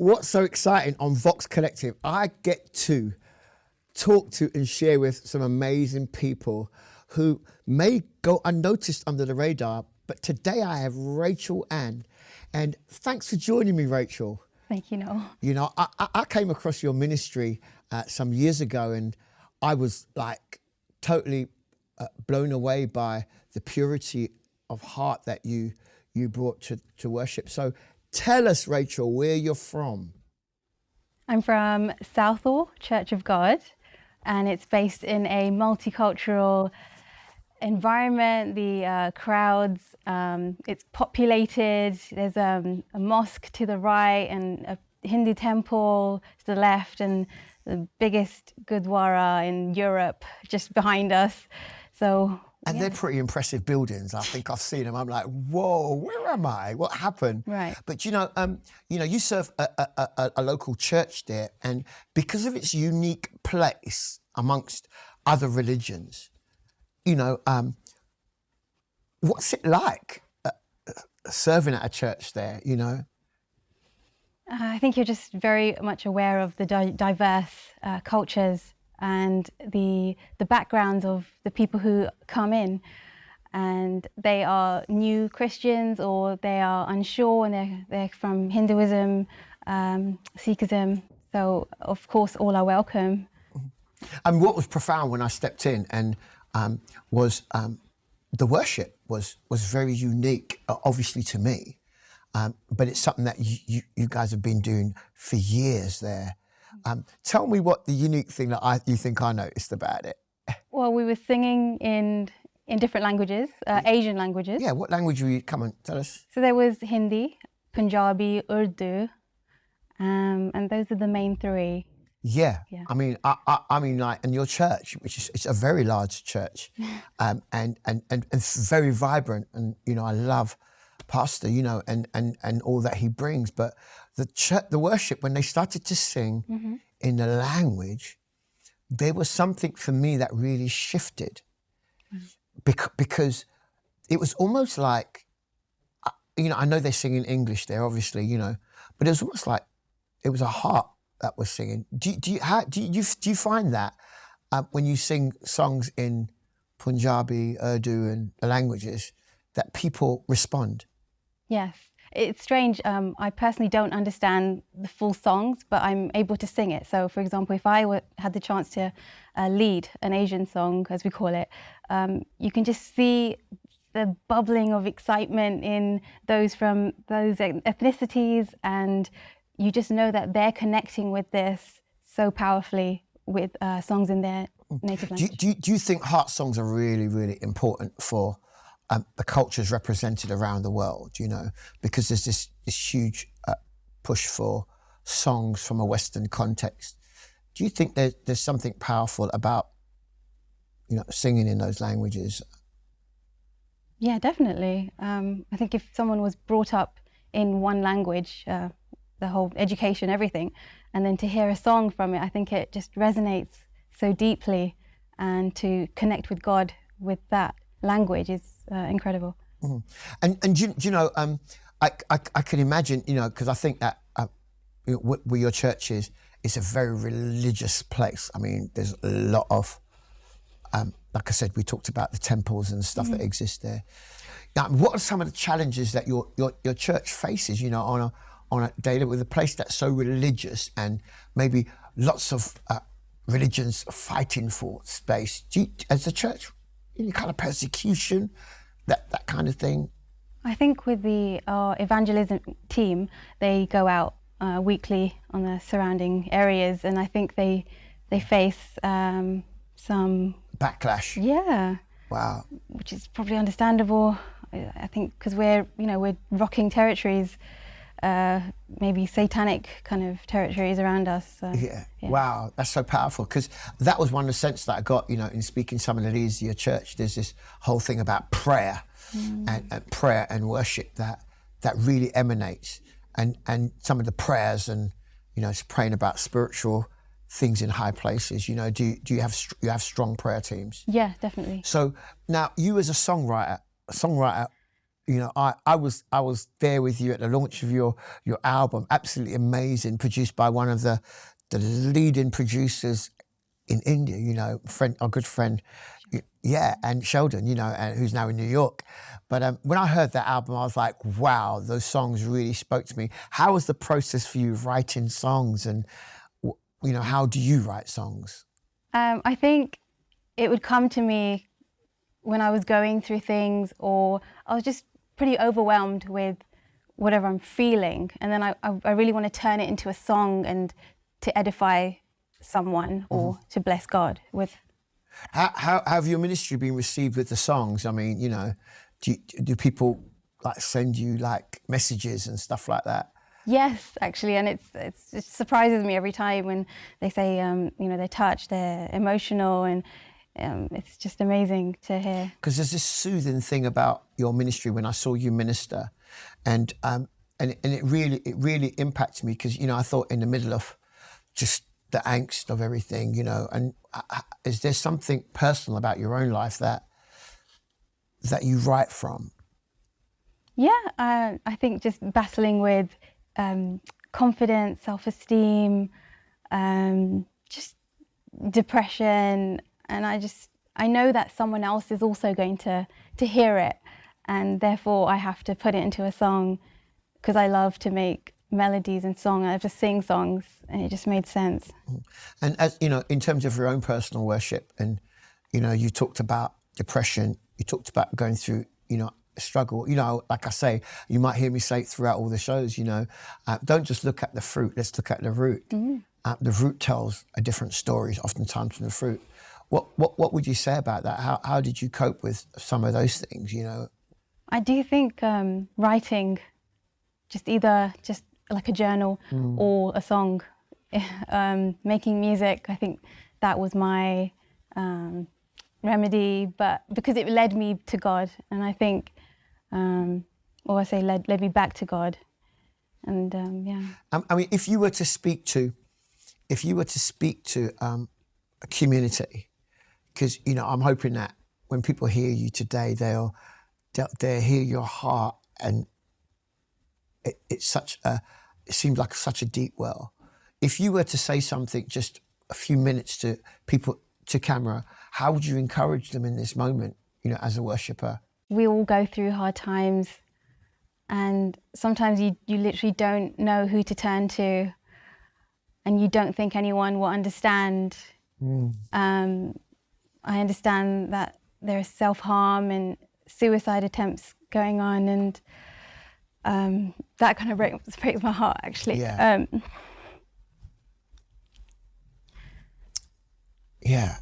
what's so exciting on VOX Collective, I get to talk to and share with some amazing people who may go unnoticed under the radar, but today I have Rachel Ann. And thanks for joining me, Rachel. Thank you, Noel. You know, I came across your ministry some years ago, and I was like totally blown away by the purity of heart that you brought to worship. So tell us, Rachel, where you're from. I'm from Southall Church of God, and it's based in a multicultural environment. The crowds, it's populated. There's a mosque to the right and a Hindu temple to the left, and the biggest Gurdwara in Europe just behind us. So. And they're pretty impressive buildings. I think I've seen them. I'm like, whoa, where am I? What happened? Right. But you serve a local church there, and because of its unique place amongst other religions, what's it like serving at a church there? I think you're just very much aware of the diverse cultures and the backgrounds of the people who come in, and they are new Christians or they are unsure, and they're from Hinduism, Sikhism. So of course all are welcome. And what was profound when I stepped in and was the worship was very unique, obviously to me, but it's something that you guys have been doing for years there. Tell me what the unique thing that you think I noticed about it. Well, we were singing in different languages, Asian languages. Yeah, what language were you? Come on, tell us. So there was Hindi, Punjabi, Urdu, and those are the main three. Yeah. Yeah. I mean, like, and your church, which is it's a very large church, and very vibrant, and I love Pastor, and all that he brings, but the worship, when they started to sing in the language, there was something for me that really shifted, because it was almost like, I know they sing in English there, obviously, but it was almost like it was a heart that was singing. Do you find that when you sing songs in Punjabi, Urdu, and the languages, that people respond? Yes. It's strange. I personally don't understand the full songs, but I'm able to sing it. So, for example, if I had the chance to lead an Asian song, as we call it, you can just see the bubbling of excitement in those from those ethnicities, and you just know that they're connecting with this so powerfully with songs in their native language. Do you think heart songs are really, really important for the cultures represented around the world, because there's this huge push for songs from a Western context? Do you think there's something powerful about, singing in those languages? Yeah, definitely. I think if someone was brought up in one language, the whole education, everything, and then to hear a song from it, I think it just resonates so deeply, and to connect with God with that language is incredible. And I can imagine, because I think that where your church is, it's a very religious place. I mean, there's a lot of, like I said, we talked about the temples and stuff that exist there. Now, what are some of the challenges that your church faces, on a daily, with a place that's so religious and maybe lots of religions fighting for space? Do you, as a church, any kind of persecution, that kind of thing? I think with our evangelism team, they go out weekly on the surrounding areas, and I think they face some backlash. Yeah. Wow. Which is probably understandable. I think because we're rocking territories, maybe satanic kind of territories around us. So, yeah. Wow, that's so powerful, because that was one of the sense that I got, in speaking to some of the leaders of your church. There's this whole thing about prayer and prayer and worship that really emanates, and some of the prayers, and it's praying about spiritual things in high places. Do you have strong prayer teams? Yeah, definitely. So now, you as a songwriter, you know, I was there with you at the launch of your album. Absolutely amazing, produced by one of the leading producers in India. You know, our good friend, yeah, and Sheldon. You know, and who's now in New York. But when I heard that album, I was like, wow, those songs really spoke to me. How was the process for you writing songs, and you know, how do you write songs? I think it would come to me when I was going through things, or I was just pretty overwhelmed with whatever I'm feeling, and then I really want to turn it into a song and to edify someone or to bless God with. How have your ministry been received with the songs? I mean, you know, do people like send you like messages and stuff like that? Yes, actually, and it surprises me every time when they say, you know, they're touched, they're emotional, and it's just amazing to hear. Because there's this soothing thing about your ministry when I saw you minister, and it really impacted me, because you know, I thought in the middle of just the angst of everything, you know, and is there something personal about your own life that you write from? Yeah, I think just battling with confidence, self-esteem, just depression, and I know that someone else is also going to hear it, and therefore I have to put it into a song, because I love to make melodies and song. I have to sing songs, and it just made sense. And as you know, in terms of your own personal worship, and you know, you talked about depression, you talked about going through, you know, a struggle. You know, like I say, you might hear me say it throughout all the shows. You know, don't just look at the fruit. Let's look at the root. The root tells a different story, oftentimes, from the fruit. What would you say about that? How did you cope with some of those things? You know, I do think writing, just like a journal or a song, making music, I think that was my remedy, but because it led me to God, and I think, or I say led me back to God, and yeah. I mean, if you were to speak to a community, because you know, I'm hoping that when people hear you today, they'll hear your heart, and it seems like such a deep well. If you were to say something, just a few minutes to people, to camera, how would you encourage them in this moment, you know, as a worshipper? We all go through hard times, and sometimes you literally don't know who to turn to, and you don't think anyone will understand. I understand that there's self-harm and suicide attempts going on, and that kind of breaks my heart, actually. Yeah. Yeah.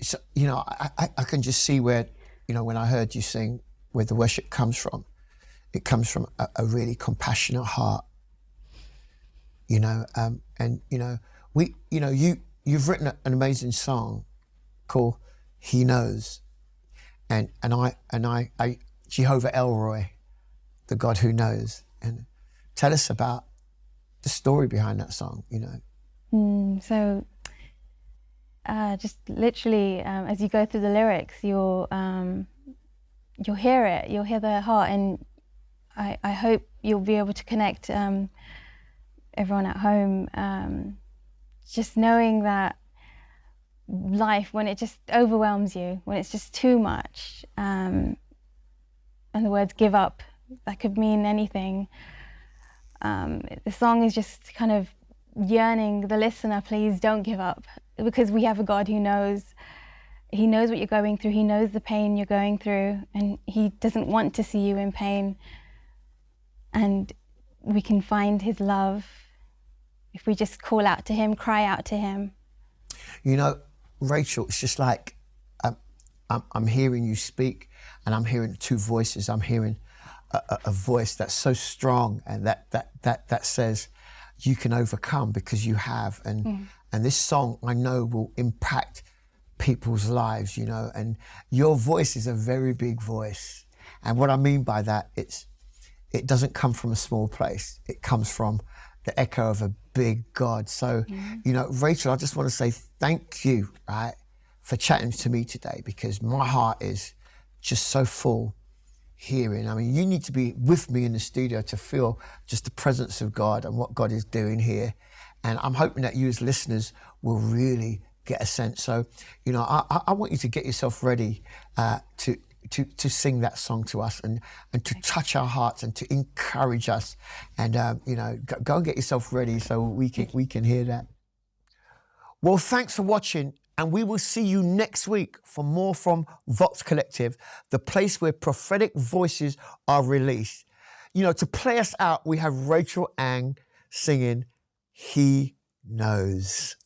So, you know, I can just see where, you know, when I heard you sing, where the worship comes from. It comes from a really compassionate heart, you know, and you know, you've written an amazing song called "He Knows," and I Jehovah Elroy, the God who knows, and tell us about the story behind that song, you know. So just literally, as you go through the lyrics, you'll hear it, you'll hear the heart, and I hope you'll be able to connect everyone at home, just knowing that life, when it just overwhelms you, when it's just too much, and the words give up, that could mean anything. The song is just kind of yearning the listener, please don't give up, because we have a God who knows. He knows what you're going through. He knows the pain you're going through, and he doesn't want to see you in pain. And we can find his love if we just call out to him, cry out to him. You know, Rachel, it's just like I'm hearing you speak, and I'm hearing two voices. I'm hearing a voice that's so strong, and that says you can overcome because you have. And this song, I know, will impact people's lives, you know, and your voice is a very big voice. And what I mean by that, it doesn't come from a small place. It comes from the echo of a big God. So, you know, Rachel, I just want to say thank you, right, for chatting to me today, because my heart is just so full hearing. I mean, you need to be with me in the studio to feel just the presence of God and what God is doing here. And I'm hoping that you as listeners will really get a sense. So, you know, I want you to get yourself ready to sing that song to us and to touch our hearts and to encourage us. And, you know, go and get yourself ready so we can hear that. Well, thanks for watching. And we will see you next week for more from VOX Collective, the place where prophetic voices are released. You know, to play us out, we have Rachel Ang singing, He Knows.